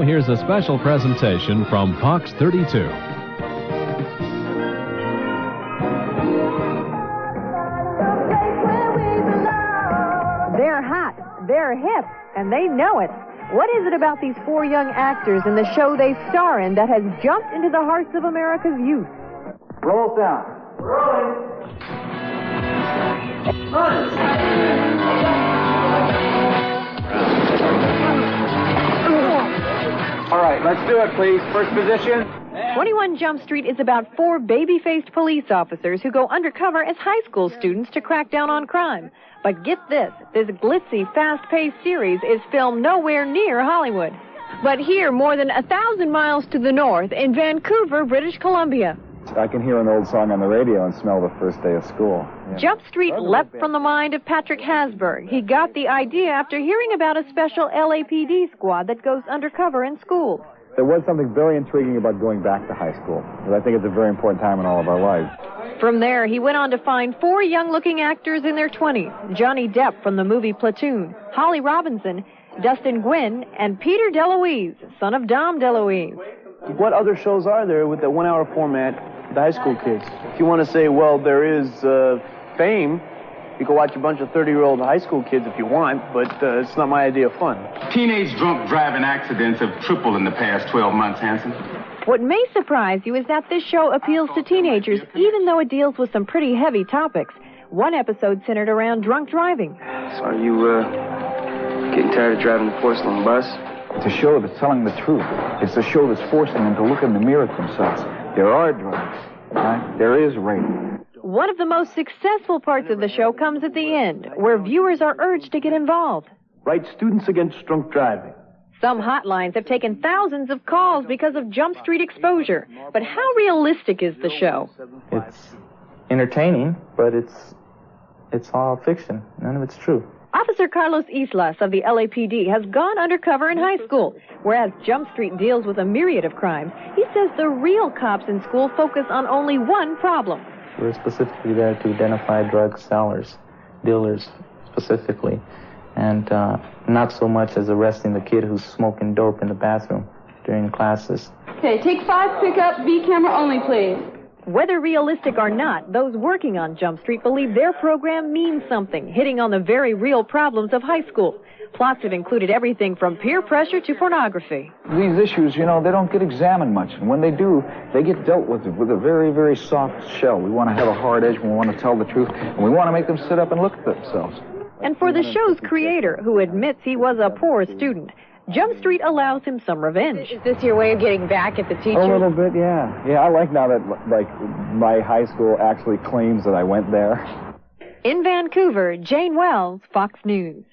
here's a special presentation from Fox 32. They're hot, they're hip, and they know it. What is it about these four young actors in the show they star in that has jumped into the hearts of America's youth? Roll sound. Rolling. All right, let's do it, please. First position. 21 Jump Street is about four baby-faced police officers who go undercover as high school students to crack down on crime. But get this glitzy, fast-paced series is filmed nowhere near Hollywood, but here, more than 1,000 miles to the north, in Vancouver, British Columbia. I can hear an old song on the radio and smell the first day of school. Yeah. Jump Street leapt from the mind of Patrick Hasberg. He got the idea after hearing about a special LAPD squad that goes undercover in schools. There was something very intriguing about going back to high school, because I think it's a very important time in all of our lives. From there, he went on to find four young-looking actors in their 20s. Johnny Depp from the movie Platoon, Holly Robinson, Dustin Gwynn, and Peter DeLuise, son of Dom DeLuise. What other shows are there with the one-hour format, the high school kids? If you want to say, well, there is fame, you can watch a bunch of 30-year-old high school kids if you want, but it's not my idea of fun. Teenage drunk driving accidents have tripled in the past 12 months, Hanson. What may surprise you is that this show appeals to teenagers, even though it deals with some pretty heavy topics. One episode centered around drunk driving. So are you getting tired of driving the porcelain bus? It's a show that's telling the truth. It's a show that's forcing them to look in the mirror at themselves. There are drugs. Right? There is rape. One of the most successful parts of the show comes at the end, where viewers are urged to get involved. Right, Students Against Drunk Driving. Some hotlines have taken thousands of calls because of Jump Street exposure. But how realistic is the show? It's entertaining, but it's all fiction. None of it's true. Officer Carlos Islas of the LAPD has gone undercover in high school. Whereas Jump Street deals with a myriad of crimes, he says the real cops in school focus on only one problem. We're specifically there to identify drug sellers, dealers specifically, and not so much as arresting the kid who's smoking dope in the bathroom during classes. Okay, take 5, pick up, B camera only, please. Whether realistic or not, those working on Jump Street believe their program means something, hitting on the very real problems of high school. Plots have included everything from peer pressure to pornography. These issues, they don't get examined much. And when they do, they get dealt with a very, very soft shell. We want to have a hard edge, we want to tell the truth, and we want to make them sit up and look at themselves. And for the show's creator, who admits he was a poor student, Jump Street allows him some revenge. Is this your way of getting back at the teacher? A little bit, yeah. Yeah, I like now that, my high school actually claims that I went there. In Vancouver, Jane Wells, Fox News.